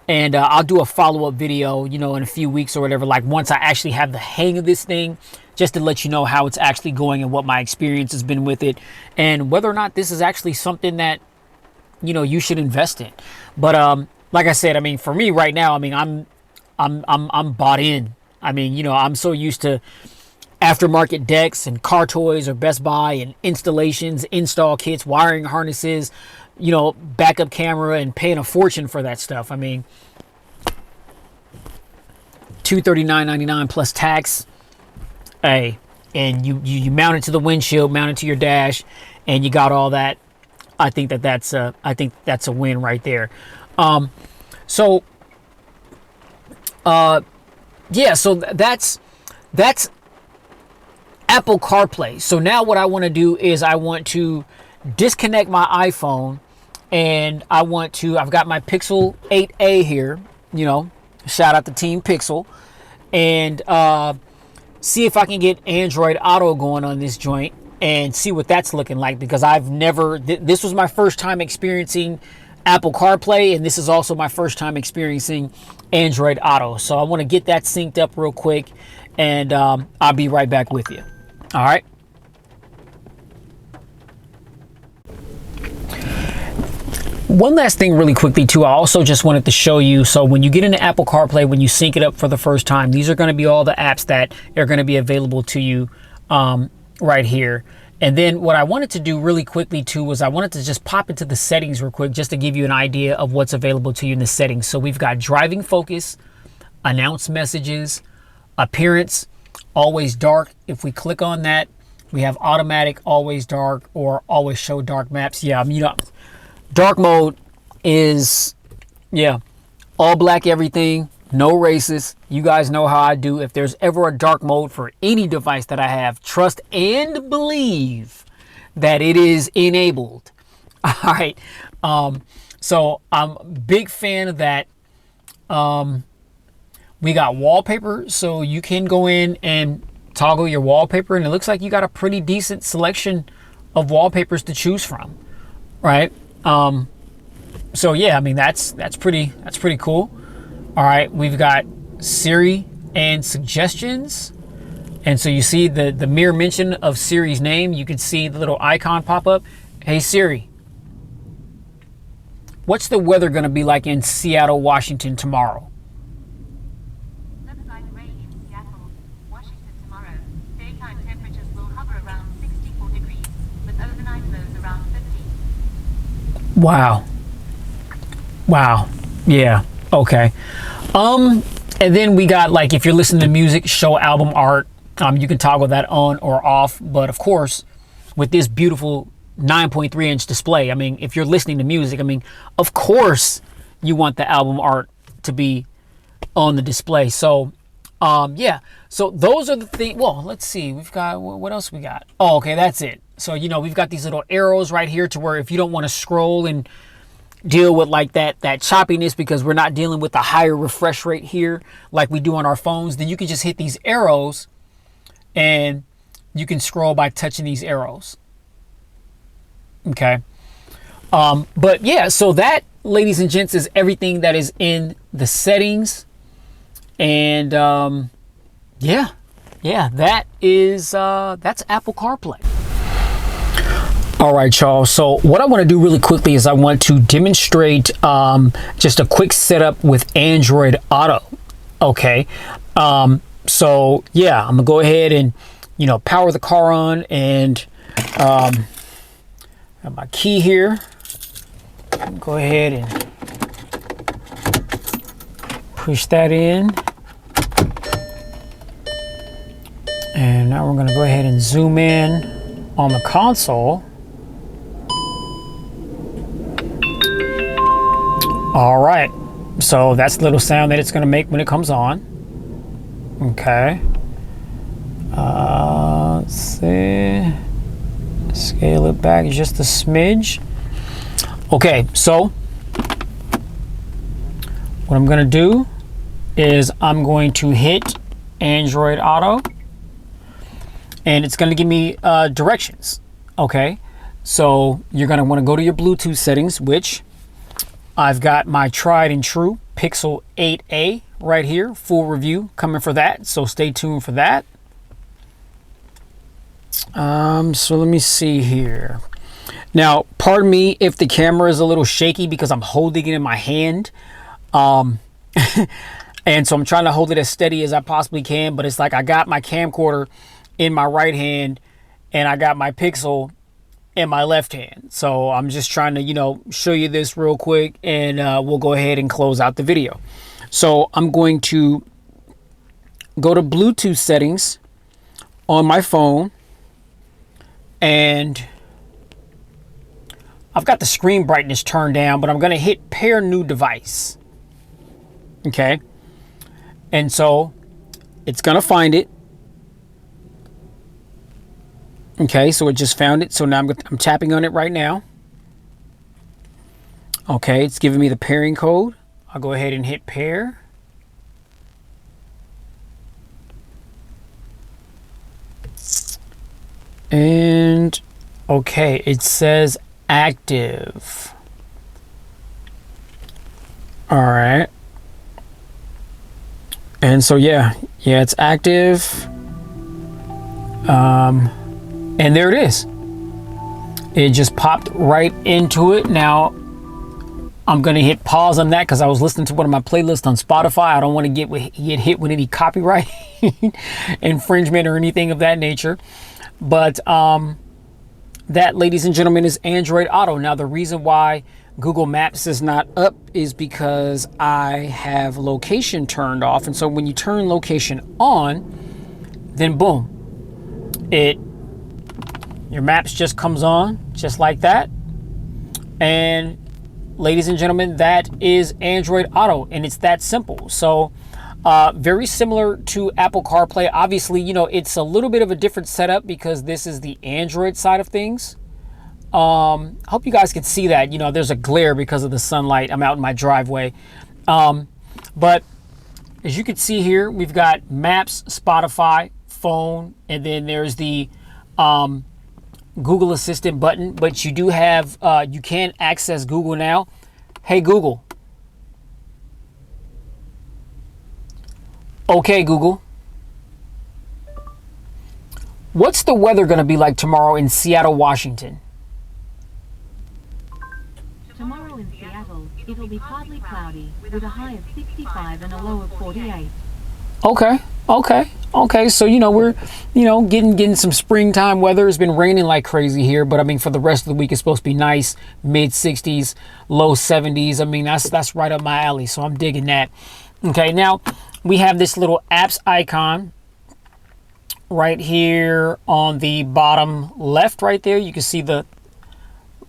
And I'll do a follow-up video, you know, in a few weeks or whatever, like once I actually have the hang of this thing, just to let you know how it's actually going and what my experience has been with it, and whether or not this is actually something that, you know, you should invest in. But like I said, I mean, for me right now, I mean, I'm bought in. I mean, you know, I'm so used to aftermarket decks and car toys or Best Buy and installations, install kits, wiring harnesses, you know, backup camera, and paying a fortune for that stuff. I mean, $239.99 plus tax. Hey, and you mount it to the windshield, mount it to your dash, and you got all that. I think that's a win right there. Yeah, so that's Apple CarPlay. So now what I want to do is I want to disconnect my iPhone, and I've got my Pixel 8a here, you know, shout out to Team Pixel, and see if I can get Android Auto going on this joint and see what that's looking like, because I've never, this was my first time experiencing Apple CarPlay, and this is also my first time experiencing Android Auto. So I want to get that synced up real quick, and I'll be right back with you. All right. One last thing really quickly too, I also just wanted to show you, so when you get into Apple CarPlay, when you sync it up for the first time, these are going to be all the apps that are going to be available to you right here. And then what I wanted to do really quickly too was I wanted to just pop into the settings real quick just to give you an idea of what's available to you in the settings. So we've got driving focus, announce messages, appearance, always dark. If we click on that, we have automatic, always dark, or always show dark maps. Yeah, you know, dark mode is, yeah, all black everything, no races. You guys know how I do. If there's ever a dark mode for any device that I have, trust and believe that it is enabled. All right. So I'm a big fan of that. We got wallpaper, so you can go in and toggle your wallpaper, and it looks like you got a pretty decent selection of wallpapers to choose from, right? So yeah, I mean, that's pretty cool. All right, we've got Siri and suggestions. And so you see the mere mention of Siri's name, you can see the little icon pop up. Hey Siri, what's the weather going to be like in Seattle, Washington tomorrow? Looks like rain in Seattle, Washington tomorrow. Daytime temperatures will hover around 64 degrees, with overnight lows around 50. Wow. Wow. Yeah. Okay. And then we got, like, if you're listening to music, show album art. You can toggle that on or off. But of course, with this beautiful 9.3 inch display, I mean, if you're listening to music, I mean, of course you want the album art to be on the display. So, yeah. So those are the things. Well, let's see. We've got, what else we got? Oh, okay. That's it. So, you know, we've got these little arrows right here to where if you don't want to scroll and deal with like that choppiness, because we're not dealing with a higher refresh rate here like we do on our phones, then you can just hit these arrows and you can scroll by touching these arrows. Okay. But yeah, so that, ladies and gents, is everything that is in the settings. And yeah, that is that's Apple CarPlay. All right, y'all. So what I want to do really quickly is I want to demonstrate just a quick setup with Android Auto. Okay. So yeah, I'm gonna go ahead and, you know, power the car on, and have my key here. Go ahead and push that in. And now we're gonna go ahead and zoom in on the console. All right, so that's the little sound that it's going to make when it comes on. Okay. Let's see. Scale it back just a smidge. Okay, so what I'm going to do is I'm going to hit Android Auto, and it's going to give me directions. Okay, so you're going to want to go to your Bluetooth settings, which I've got my tried and true Pixel 8a right here, full review coming for that, so stay tuned for that. So let me see here. Now, pardon me if the camera is a little shaky because I'm holding it in my hand. And so I'm trying to hold it as steady as I possibly can, but it's like I got my camcorder in my right hand and I got my Pixel in my left hand. So I'm just trying to, you know, show you this real quick, and we'll go ahead and close out the video. So I'm going to go to Bluetooth settings on my phone, and I've got the screen brightness turned down, but I'm going to hit pair new device. Okay. And so it's going to find it. Okay, so it just found it. So now I'm tapping on it right now. Okay, it's giving me the pairing code. I'll go ahead and hit pair. And okay, it says active. All right. And so yeah, it's active. And there it is. It just popped right into it. Now I'm gonna hit pause on that because I was listening to one of my playlists on Spotify. I don't want to get hit with any copyright infringement or anything of that nature. But that, ladies and gentlemen, is Android Auto. Now the reason why Google Maps is not up is because I have location turned off. And so when you turn location on, then boom, your maps just comes on just like that. And ladies and gentlemen, that is Android Auto, and it's that simple. So very similar to Apple CarPlay. Obviously, it's a little bit of a different setup because this is the Android side of things. I hope you guys can see that. There's a glare because of the sunlight. I'm out in my driveway. But as you can see here, we've got Maps, Spotify, phone, and then there's the Google Assistant button. But you do have, you can access Google now. Hey, Google. Okay, Google. What's the weather going to be like tomorrow in Seattle, Washington? Tomorrow in Seattle, it'll be partly cloudy with a high of 65 and a low of 48. Okay. So, we're, getting some springtime weather. It's been raining like crazy here, but I mean, for the rest of the week, it's supposed to be nice, mid 60s, low 70s. I mean, that's right up my alley. So I'm digging that. Okay. Now we have this little apps icon right here on the bottom left right there. You can see the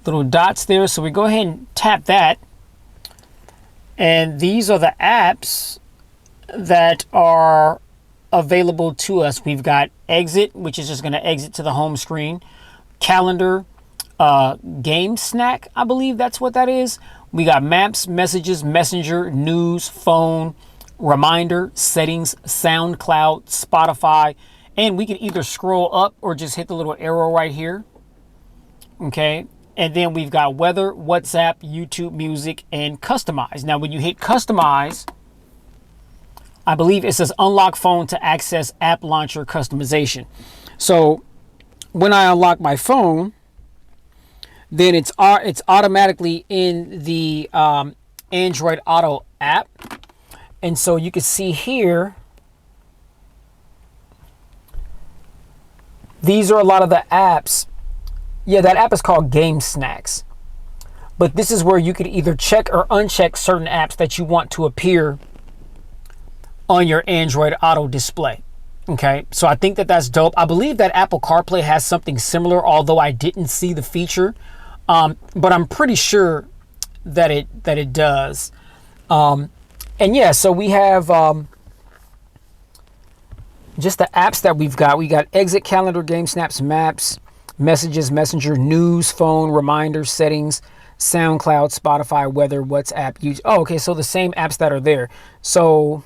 little dots there. So we go ahead and tap that. And these are the apps that are available to us. We've got Exit, which is just going to exit to the home screen. Calendar, Game Snack, I believe that's what that is. We got Maps, Messages, Messenger, News, Phone, Reminder, Settings, SoundCloud, Spotify, and we can either scroll up or just hit the little arrow right here. Okay. And then we've got Weather, WhatsApp, YouTube Music, and Customize. Now, when you hit Customize, I believe it says Unlock Phone to access App Launcher Customization. So when I unlock my phone, then it's automatically in the Android Auto app. And so you can see here, these are a lot of the apps. Yeah, that app is called Game Snacks. But this is where you could either check or uncheck certain apps that you want to appear on your Android Auto display. Okay, so I think that's dope. I believe that Apple CarPlay has something similar, although I didn't see the feature. But I'm pretty sure that it does. And yeah, so we have just the apps that we've got. We got Exit, Calendar, Game Snaps, Maps, Messages, Messenger, News, Phone, Reminder, Settings, SoundCloud, Spotify, Weather, WhatsApp, YouTube. Oh, okay, so the same apps that are there. So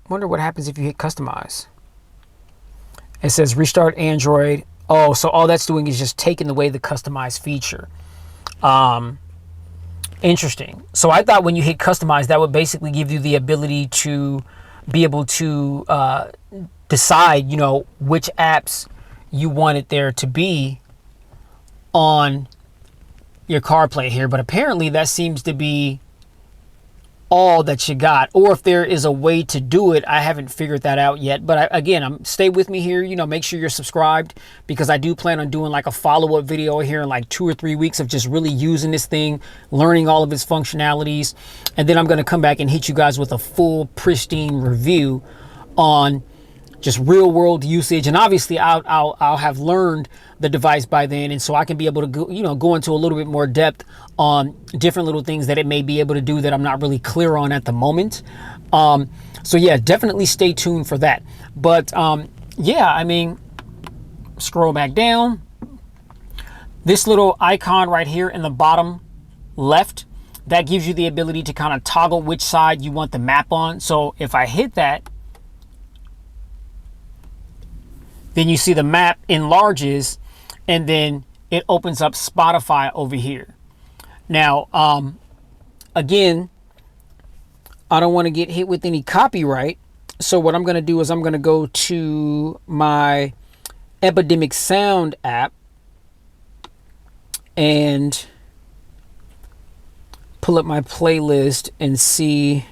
wonder what happens if you hit Customize. It says Restart Android. Oh, so all that's doing is just taking away the Customize feature. Interesting. So I thought when you hit Customize, that would basically give you the ability to be able to decide, which apps you want it there to be on your CarPlay here. But apparently that seems to be all that you got, or if there is a way to do it, I haven't figured that out yet. But again, stay with me here. Make sure you're subscribed, because I do plan on doing like a follow-up video here in like 2 or 3 weeks of just really using this thing, learning all of its functionalities, and then I'm going to come back and hit you guys with a full pristine review on just real world usage. And obviously I'll have learned the device by then, and so I can be able to go into a little bit more depth on different little things that it may be able to do that I'm not really clear on at the moment. So yeah, definitely stay tuned for that. But yeah, I mean, scroll back down. This little icon right here in the bottom left, that gives you the ability to kind of toggle which side you want the map on. So if I hit that, Then you see the map enlarges, and then it opens up Spotify over here. Now, again, I don't want to get hit with any copyright. So what I'm going to do is I'm going to go to my Epidemic Sound app and pull up my playlist and see.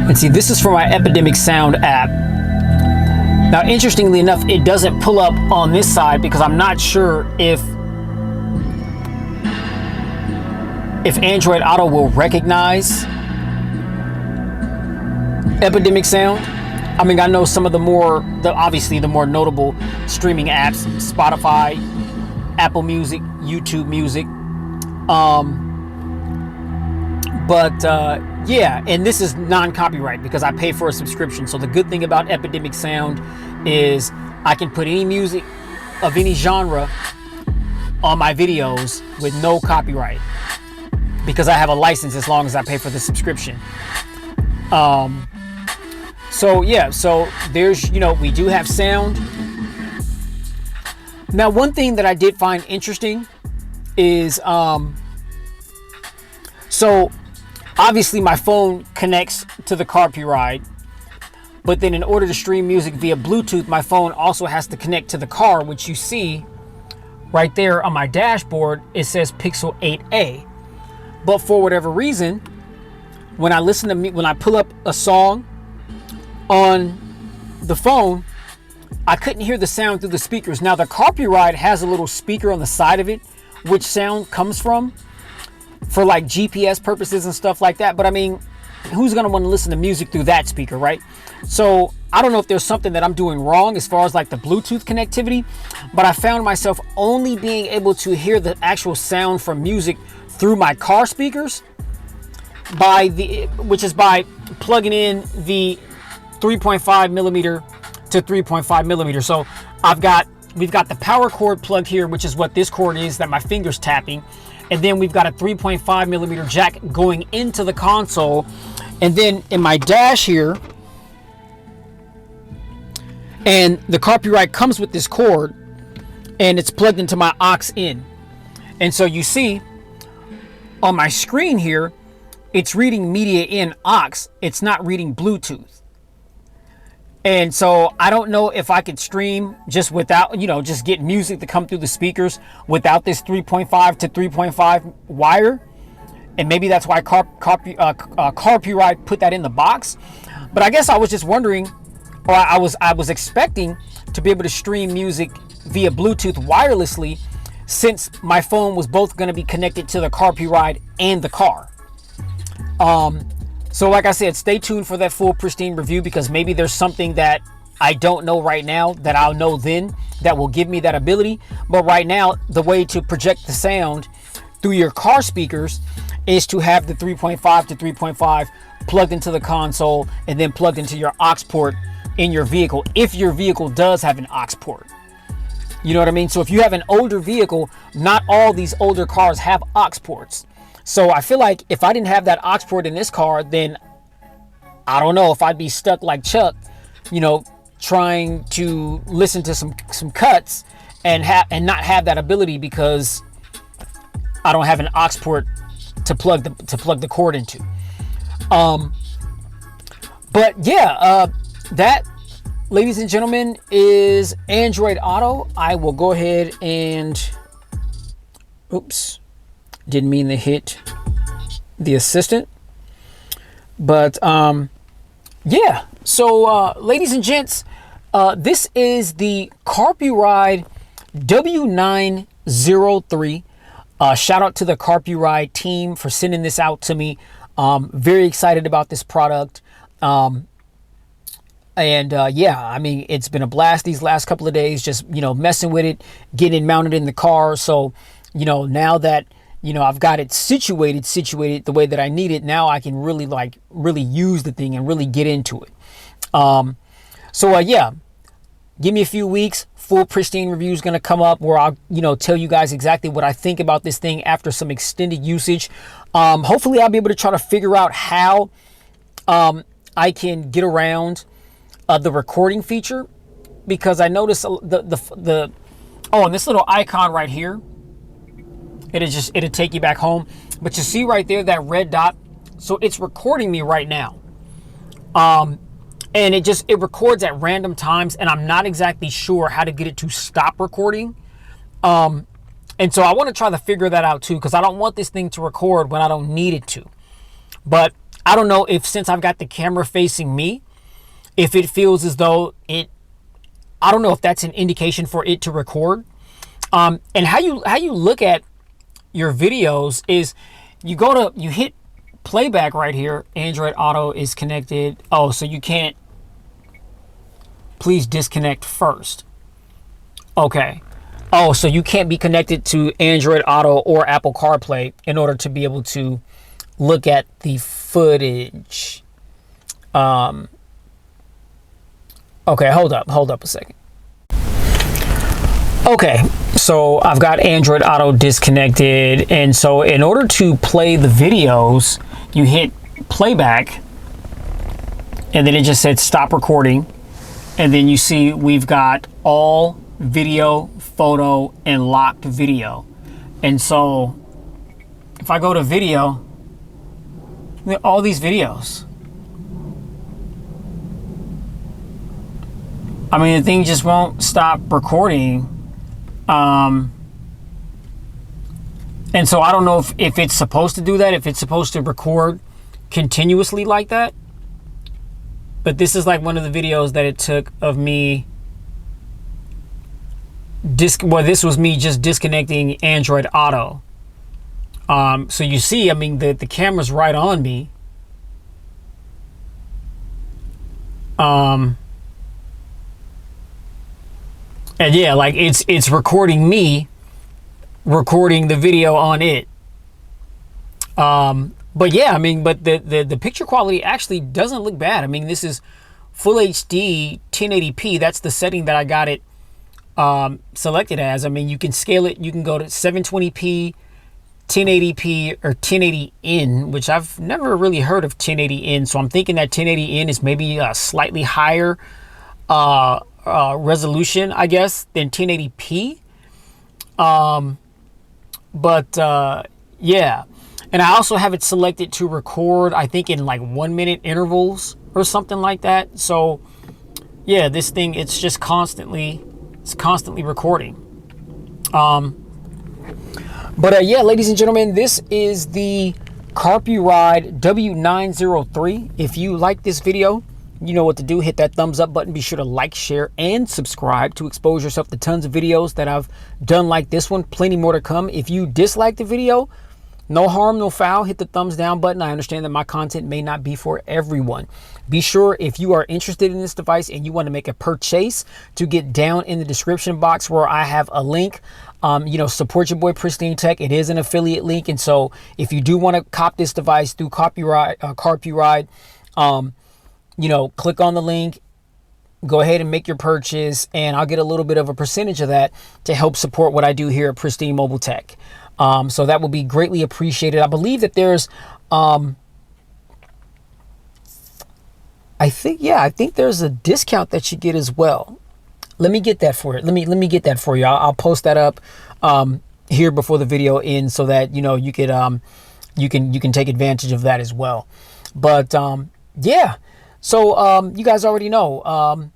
And see, this is for my Epidemic Sound app. Now, interestingly enough, it doesn't pull up on this side because I'm not sure if Android Auto will recognize Epidemic Sound. I mean, I know some of obviously the more notable streaming apps, Spotify, Apple Music, YouTube Music. Yeah, and this is non-copyright because I pay for a subscription. So the good thing about Epidemic Sound is I can put any music of any genre on my videos with no copyright because I have a license as long as I pay for the subscription. So yeah, so there's, we do have sound. Now, one thing that I did find interesting is, so obviously my phone connects to the Carpuride, but then in order to stream music via Bluetooth, my phone also has to connect to the car, which you see right there on my dashboard. It says Pixel 8a. But for whatever reason, when I pull up a song on the phone, I couldn't hear the sound through the speakers. Now, the Carpuride has a little speaker on the side of it, which sound comes from, for like GPS purposes and stuff like that. But I mean, who's going to want to listen to music through that speaker, right? So I don't know if there's something that I'm doing wrong as far as like the Bluetooth connectivity, but I found myself only being able to hear the actual sound from music through my car speakers which is by plugging in the 3.5 millimeter to 3.5 millimeter. So we've got the power cord plugged here, which is what this cord is that my finger's tapping. And then we've got a 3.5 millimeter jack going into the console. And then in my dash here, and the Carpuride comes with this cord and it's plugged into my aux in. And so you see on my screen here, it's reading media in aux. It's not reading Bluetooth. And so I don't know if I could stream just without, just get music to come through the speakers without this 3.5 to 3.5 wire. And maybe that's why Carpuride put that in the box. But I guess I was just wondering, or I was expecting to be able to stream music via Bluetooth wirelessly, since my phone was both going to be connected to the Carpuride and the car. So like I said, stay tuned for that full pristine review, because maybe there's something that I don't know right now that I'll know then that will give me that ability. But right now, the way to project the sound through your car speakers is to have the 3.5 to 3.5 plugged into the console and then plugged into your aux port in your vehicle, if your vehicle does have an aux port. You know what I mean? So if you have an older vehicle, not all these older cars have aux ports. So I feel like if I didn't have that aux port in this car, then I don't know if I'd be stuck like Chuck, trying to listen to some cuts and not have that ability because I don't have an aux port to plug the cord into. But yeah, that, ladies and gentlemen, is Android Auto. I will go ahead and, oops, didn't mean to hit the assistant. But yeah, so ladies and gents, this is the Carpuride W903. Shout out to the Carpuride team for sending this out to me. Very excited about this product. Yeah, I mean, it's been a blast these last couple of days, just, messing with it, getting it mounted in the car. So, now that, I've got it situated the way that I need it, now I can really use the thing and really get into it. So, yeah, give me a few weeks, full pristine review is going to come up where I'll, tell you guys exactly what I think about this thing after some extended usage. Hopefully I'll be able to try to figure out how I can get around the recording feature, because I noticed and this little icon right here, it'll take you back home. But you see right there, that red dot, so it's recording me right now. And it records at random times, and I'm not exactly sure how to get it to stop recording. And so I want to try to figure that out too, because I don't want this thing to record when I don't need it to. But I don't know if, since I've got the camera facing me, if it feels as though I don't know if that's an indication for it to record. And how you look at your videos is you hit playback right here. Android Auto is connected. Oh, so you can't. Please disconnect first. Okay. Oh, so you can't be connected to Android Auto or Apple CarPlay in order to be able to look at the footage. Okay, hold up a second. Okay, so I've got Android Auto disconnected, and so in order to play the videos, you hit playback, and then it just said stop recording, and then you see we've got all video, photo, and locked video. And so if I go to video, all these videos, I mean, the thing just won't stop recording. And so I don't know if it's supposed to do that, if it's supposed to record continuously like that. But this is like one of the videos that it took of me. This was me just disconnecting Android Auto. So you see, I mean, the camera's right on me. And yeah, like it's recording me, recording the video on it. But yeah, I mean, but the picture quality actually doesn't look bad. I mean, this is full HD 1080p. That's the setting that I got it selected as. I mean, you can scale it. You can go to 720p, 1080p, or 1080N, which I've never really heard of 1080N. So I'm thinking that 1080N is maybe a slightly higher resolution, I guess, than 1080p. Yeah, and I also have it selected to record, I think, in like 1 minute intervals or something like that. So yeah, this thing, it's constantly recording. Yeah, ladies and gentlemen, this is the Carpuride W903. If you like this video, you know what to do. Hit that thumbs up button. Be sure to like, share, and subscribe to expose yourself to tons of videos that I've done like this one. Plenty more to come. If you dislike the video, no harm, no foul. Hit the thumbs down button. I understand that my content may not be for everyone. Be sure, if you are interested in this device and you want to make a purchase, to get down in the description box where I have a link. Support your boy Pristine Tech. It is an affiliate link. And so if you do want to cop this device through Carpuride, click on the link, go ahead and make your purchase, and I'll get a little bit of a percentage of that to help support what I do here at Pristine Mobile Tech. So that will be greatly appreciated. I believe that there's, I think there's a discount that you get as well. Let me get that for it. Let me get that for you. I'll post that up here before the video ends, so that you could you can take advantage of that as well. But yeah. So you guys already know.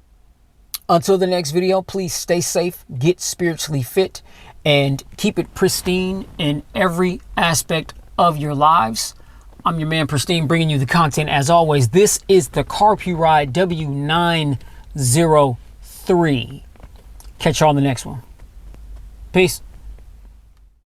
Until the next video, please stay safe, get spiritually fit, and keep it pristine in every aspect of your lives. I'm your man Pristine, bringing you the content as always. This is the Carpuride W903. Catch you all on the next one. Peace.